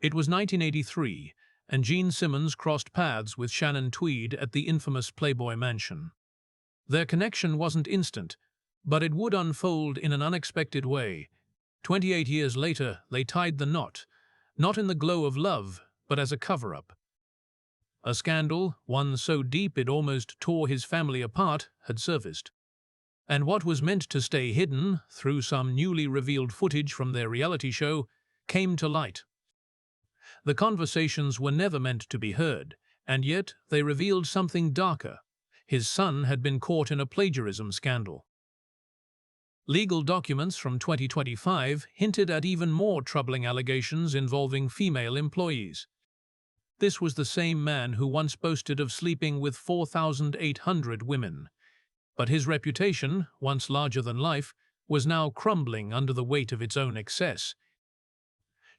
It was 1983, and Gene Simmons crossed paths with Shannon Tweed at the infamous Playboy Mansion. Their connection wasn't instant, but it would unfold in an unexpected way. 28 years later, they tied the knot, not in the glow of love, but as a cover-up. A scandal, one so deep it almost tore his family apart, had surfaced. And what was meant to stay hidden, through some newly revealed footage from their reality show, came to light. The conversations were never meant to be heard, and yet they revealed something darker. His son had been caught in a plagiarism scandal. Legal documents from 2025 hinted at even more troubling allegations involving female employees. This was the same man who once boasted of sleeping with 4,800 women. But his reputation, once larger than life, was now crumbling under the weight of its own excess.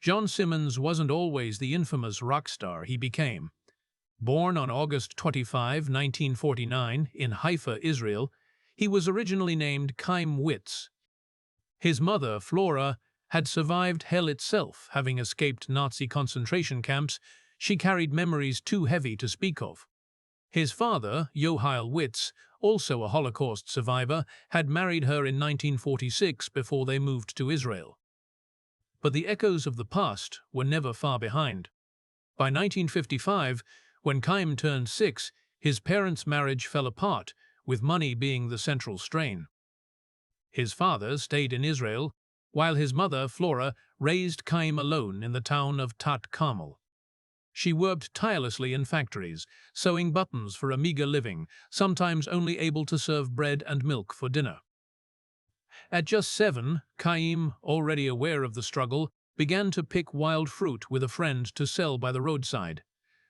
John Simmons wasn't always the infamous rock star he became. Born on August 25, 1949, in Haifa, Israel, he was originally named Chaim Witz. His mother, Flora, had survived hell itself, having escaped Nazi concentration camps. She carried memories too heavy to speak of. His father, Yohail Witz, also a Holocaust survivor, had married her in 1946 before they moved to Israel. But the echoes of the past were never far behind. By 1955, when Chaim turned 6, his parents' marriage fell apart, with money being the central strain. His father stayed in Israel, while his mother, Flora, raised Chaim alone in the town of Tat Carmel. She worked tirelessly in factories, sewing buttons for a meager living, sometimes only able to serve bread and milk for dinner. At just 7, Chaim, already aware of the struggle, began to pick wild fruit with a friend to sell by the roadside.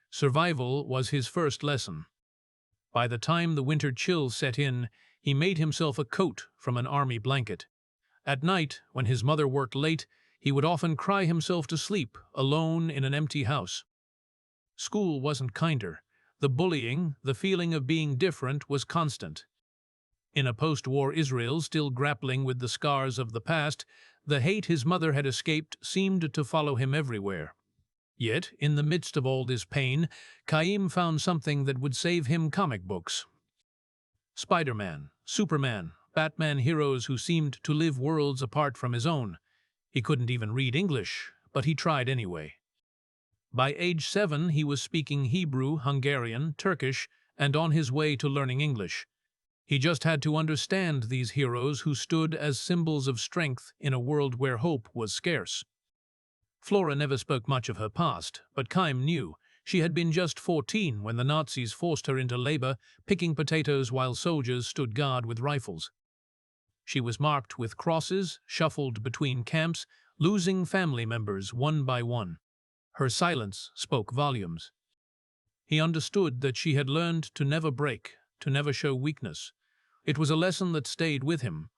Survival was his first lesson. By the time the winter chill set in, he made himself a coat from an army blanket. At night, when his mother worked late, he would often cry himself to sleep, alone in an empty house. School wasn't kinder. The bullying, the feeling of being different, was constant. In a post-war Israel still grappling with the scars of the past, the hate his mother had escaped seemed to follow him everywhere. Yet, in the midst of all this pain, Chaim found something that would save him: comic books. Spider-Man, Superman, Batman, heroes who seemed to live worlds apart from his own. He couldn't even read English, but he tried anyway. By age 7, he was speaking Hebrew, Hungarian, Turkish, and on his way to learning English. He just had to understand these heroes who stood as symbols of strength in a world where hope was scarce. Flora never spoke much of her past, but Chaim knew. She had been just 14 when the Nazis forced her into labor, picking potatoes while soldiers stood guard with rifles. She was marked with crosses, shuffled between camps, losing family members one by one. Her silence spoke volumes. He understood that she had learned to never break, to never show weakness. It was a lesson that stayed with him.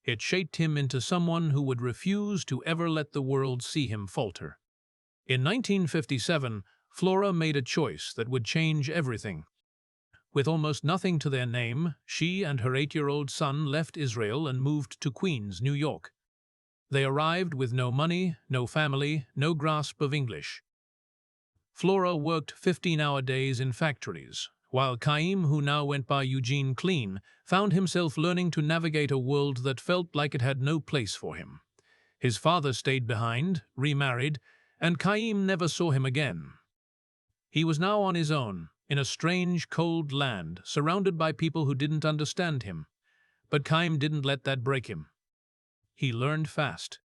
It shaped him into someone who would refuse to ever let the world see him falter. In 1957, Flora made a choice that would change everything. With almost nothing to their name, she and her 8-year-old son left Israel and moved to Queens, New York. They arrived with no money, no family, no grasp of English. Flora worked 15-hour days in factories, while Chaim, who now went by Eugene Clean, found himself learning to navigate a world that felt like it had no place for him. His father stayed behind, remarried, and Chaim never saw him again. He was now on his own, in a strange, cold land, surrounded by people who didn't understand him. But Chaim didn't let that break him. He learned fast.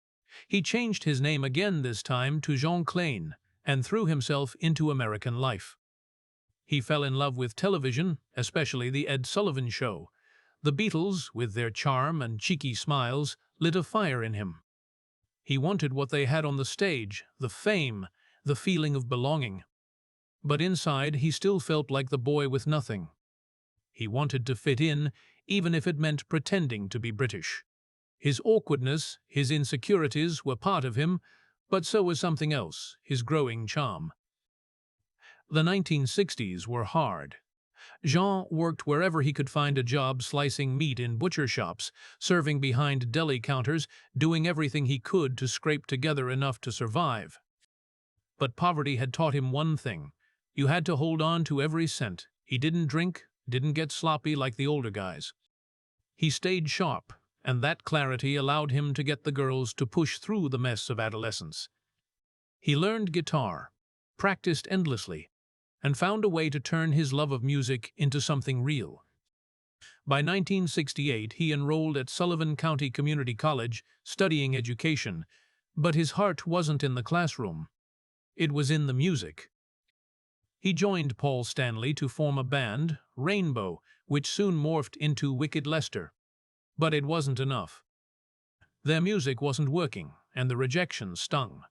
He changed his name again, this time to Jean Klein, and threw himself into American life. He fell in love with television, especially the Ed Sullivan Show. The Beatles, with their charm and cheeky smiles, lit a fire in him. He wanted what they had on the stage, the fame, the feeling of belonging. But inside, he still felt like the boy with nothing. He wanted to fit in, even if it meant pretending to be British. His awkwardness, his insecurities were part of him, but so was something else, his growing charm. The 1960s were hard. Jean worked wherever he could find a job, slicing meat in butcher shops, serving behind deli counters, doing everything he could to scrape together enough to survive. but poverty had taught him one thing. You had to hold on to every cent. He didn't drink, didn't get sloppy like the older guys. He stayed sharp, and that clarity allowed him to get the girls to push through the mess of adolescence. He learned guitar, practiced endlessly, and found a way to turn his love of music into something real. By 1968, he enrolled at Sullivan County Community College, studying education, but his heart wasn't in the classroom. It was in the music. He joined Paul Stanley to form a band, Rainbow, which soon morphed into Wicked Lester. But it wasn't enough. Their music wasn't working, and the rejection stung.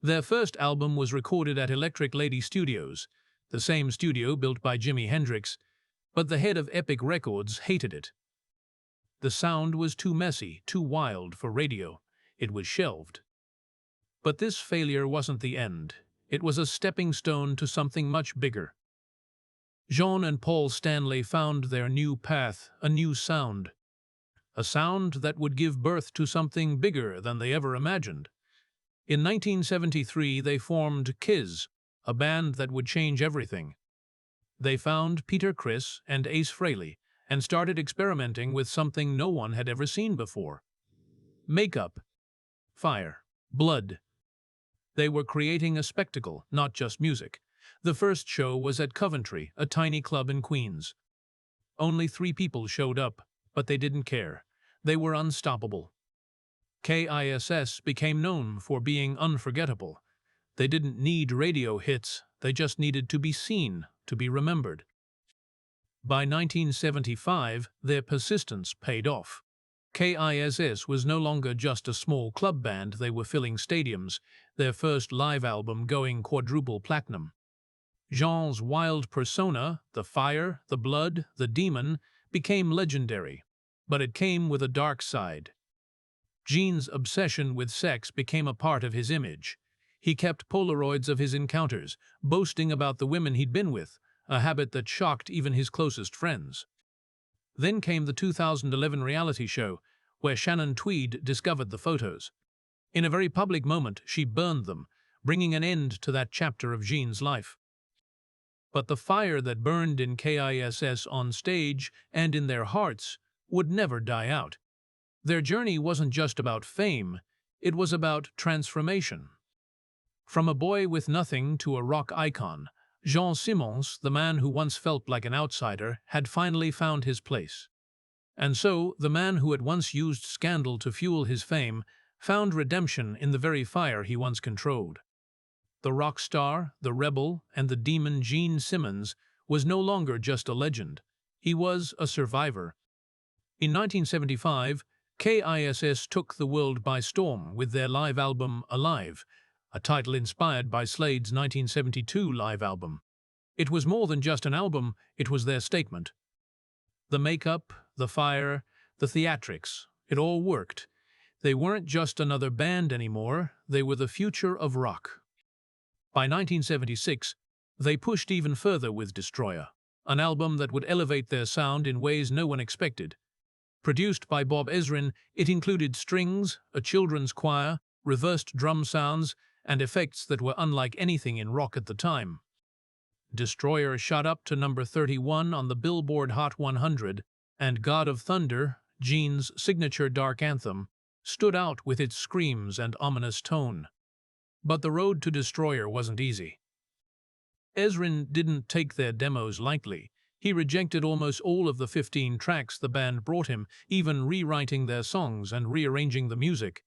Their first album was recorded at Electric Lady Studios, the same studio built by Jimi Hendrix, but the head of Epic Records hated it. The sound was too messy, too wild for radio. It was shelved. But this failure wasn't the end. It was a stepping stone to something much bigger. Jean and Paul Stanley found their new path, a new sound. A sound that would give birth to something bigger than they ever imagined. In 1973, they formed Kiss, a band that would change everything. They found Peter Criss and Ace Frehley and started experimenting with something no one had ever seen before. Makeup, fire, blood. They were creating a spectacle, not just music. The first show was at Coventry, a tiny club in Queens. Only 3 people showed up, but they didn't care. They were unstoppable. KISS became known for being unforgettable. They didn't need radio hits, they just needed to be seen, to be remembered. By 1975, their persistence paid off. KISS was no longer just a small club band, they were filling stadiums, their first live album going quadruple platinum. Jean's wild persona, the fire, the blood, the demon, became legendary, but it came with a dark side. Jean's obsession with sex became a part of his image. He kept Polaroids of his encounters, boasting about the women he'd been with, a habit that shocked even his closest friends. Then came the 2011 reality show, where Shannon Tweed discovered the photos. In a very public moment, she burned them, bringing an end to that chapter of Jean's life. But the fire that burned in KISS on stage and in their hearts would never die out. Their journey wasn't just about fame, it was about transformation. From a boy with nothing to a rock icon, Jean Simmons, the man who once felt like an outsider, had finally found his place. And so, the man who had once used scandal to fuel his fame found redemption in the very fire he once controlled. The rock star, the rebel, and the demon Gene Simmons was no longer just a legend. He was a survivor. In 1975, KISS took the world by storm with their live album Alive, a title inspired by Slade's 1972 live album. It was more than just an album, it was their statement. The makeup, the fire, the theatrics, it all worked. They weren't just another band anymore, they were the future of rock. By 1976, they pushed even further with Destroyer, an album that would elevate their sound in ways no one expected. Produced by Bob Ezrin, it included strings, a children's choir, reversed drum sounds, and effects that were unlike anything in rock at the time. Destroyer shot up to number 31 on the Billboard Hot 100, and God of Thunder, Gene's signature dark anthem, stood out with its screams and ominous tone. But the road to Destroyer wasn't easy. Ezrin didn't take their demos lightly. He rejected almost all of the 15 tracks the band brought him, even rewriting their songs and rearranging the music.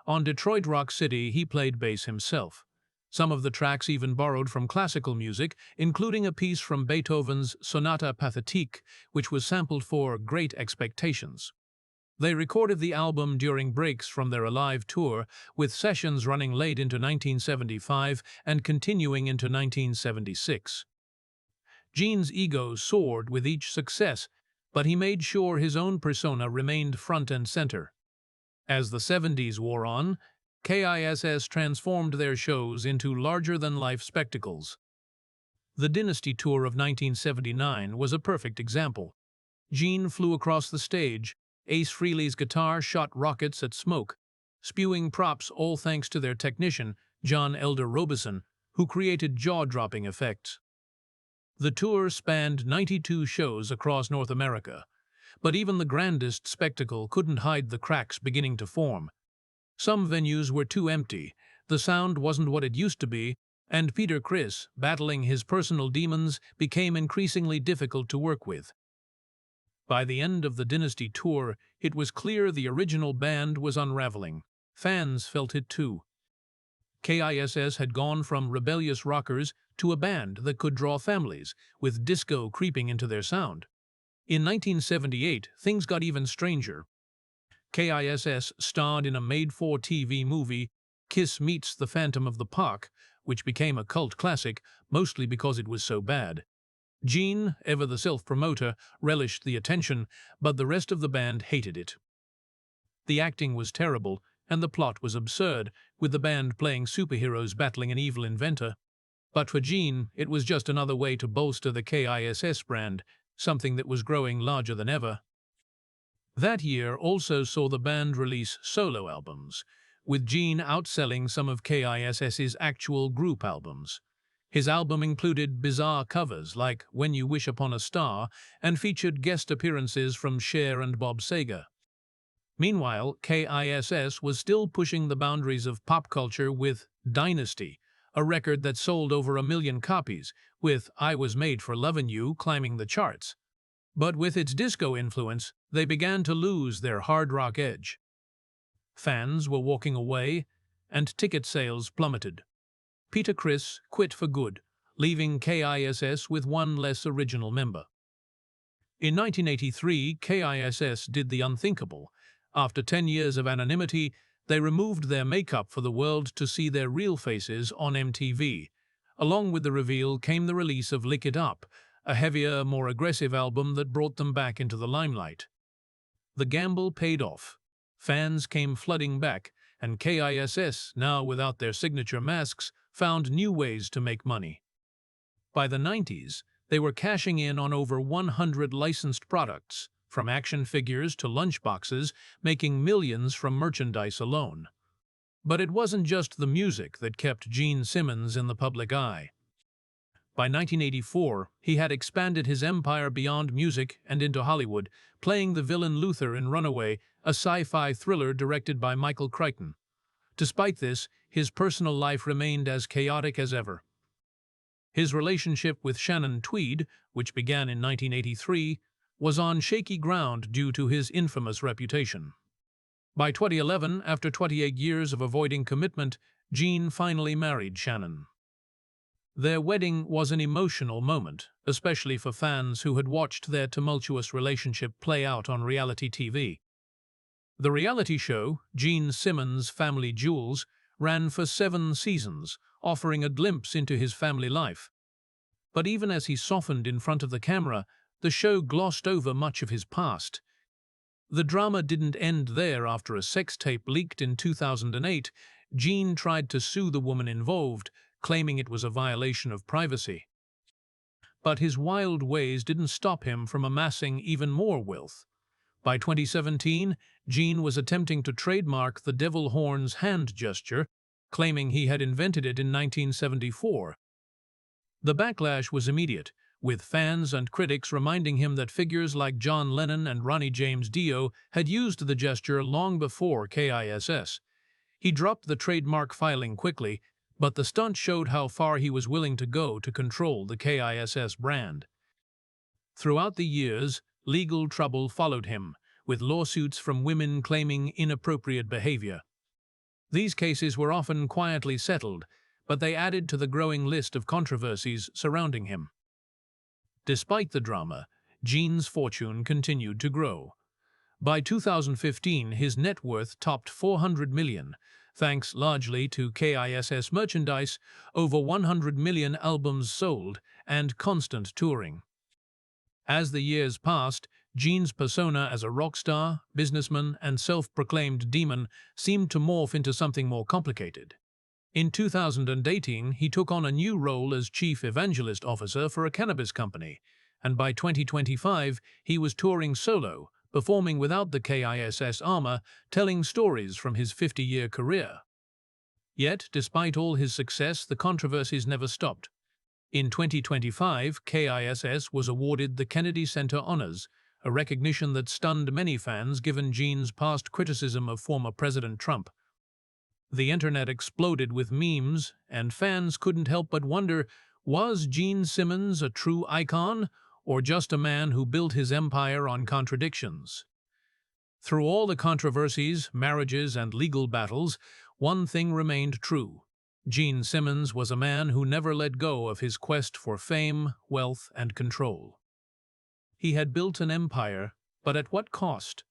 On Detroit Rock City, he played bass himself. Some of the tracks even borrowed from classical music, including a piece from Beethoven's Sonata Pathétique, which was sampled for Great Expectations. They recorded the album during breaks from their Alive tour, with sessions running late into 1975 and continuing into 1976. Gene's ego soared with each success, but he made sure his own persona remained front and center. As the 70s wore on, KISS transformed their shows into larger-than-life spectacles. The Dynasty Tour of 1979 was a perfect example. Gene flew across the stage. Ace Frehley's guitar shot rockets at smoke, spewing props all thanks to their technician, John Elder Robeson, who created jaw-dropping effects. The tour spanned 92 shows across North America, but even the grandest spectacle couldn't hide the cracks beginning to form. Some venues were too empty, the sound wasn't what it used to be, and Peter Criss, battling his personal demons, became increasingly difficult to work with. By the end of the Dynasty tour, it was clear the original band was unraveling. Fans felt it too. KISS had gone from rebellious rockers to a band that could draw families, with disco creeping into their sound. In 1978, things got even stranger. KISS starred in a made-for-TV movie, Kiss Meets the Phantom of the Park, which became a cult classic, mostly because it was so bad. Gene, ever the self-promoter, relished the attention, but the rest of the band hated it. The acting was terrible, and the plot was absurd, with the band playing superheroes battling an evil inventor. But for Gene, it was just another way to bolster the KISS brand, something that was growing larger than ever. That year also saw the band release solo albums, with Gene outselling some of KISS's actual group albums. His album included bizarre covers like When You Wish Upon a Star and featured guest appearances from Cher and Bob Seger. Meanwhile, KISS was still pushing the boundaries of pop culture with Dynasty, a record that sold over 1 million copies, with I Was Made for Lovin' You climbing the charts. But with its disco influence, they began to lose their hard rock edge. Fans were walking away, and ticket sales plummeted. Peter Criss quit for good, leaving KISS with one less original member. In 1983, KISS did the unthinkable. After 10 years of anonymity, they removed their makeup for the world to see their real faces on MTV. Along with the reveal came the release of Lick It Up, a heavier, more aggressive album that brought them back into the limelight. The gamble paid off. Fans came flooding back, and KISS, now without their signature masks, found new ways to make money. By the 90s, they were cashing in on over 100 licensed products, from action figures to lunchboxes, making millions from merchandise alone. But it wasn't just the music that kept Gene Simmons in the public eye. By 1984, he had expanded his empire beyond music and into Hollywood, playing the villain Luther in Runaway, a sci-fi thriller directed by Michael Crichton. Despite this, his personal life remained as chaotic as ever. His relationship with Shannon Tweed, which began in 1983, was on shaky ground due to his infamous reputation. By 2011, after 28 years of avoiding commitment, Gene finally married Shannon. Their wedding was an emotional moment, especially for fans who had watched their tumultuous relationship play out on reality TV. The reality show, Gene Simmons' Family Jewels, ran for 7 seasons, offering a glimpse into his family life. But even as he softened in front of the camera, the show glossed over much of his past. The drama didn't end there. After a sex tape leaked in 2008, Gene tried to sue the woman involved, claiming it was a violation of privacy. But his wild ways didn't stop him from amassing even more wealth. By 2017, Gene was attempting to trademark the devil horns hand gesture, claiming he had invented it in 1974. The backlash was immediate, with fans and critics reminding him that figures like John Lennon and Ronnie James Dio had used the gesture long before KISS. He dropped the trademark filing quickly, but the stunt showed how far he was willing to go to control the KISS brand. Throughout the years, legal trouble followed him, with lawsuits from women claiming inappropriate behavior. These cases were often quietly settled, but they added to the growing list of controversies surrounding him. Despite the drama, Gene's fortune continued to grow. By 2015, his net worth topped $400 million, thanks largely to KISS merchandise, over 100 million albums sold, and constant touring. As the years passed, Gene's persona as a rock star, businessman, and self-proclaimed demon seemed to morph into something more complicated. In 2018, he took on a new role as Chief Evangelist Officer for a cannabis company, and by 2025, he was touring solo, performing without the KISS armor, telling stories from his 50-year career. Yet, despite all his success, the controversies never stopped. In 2025, KISS was awarded the Kennedy Center Honors, a recognition that stunned many fans given Gene's past criticism of former President Trump. The internet exploded with memes, and fans couldn't help but wonder, was Gene Simmons a true icon, or just a man who built his empire on contradictions? Through all the controversies, marriages, and legal battles, one thing remained true. Gene Simmons was a man who never let go of his quest for fame, wealth, and control. He had built an empire, but at what cost?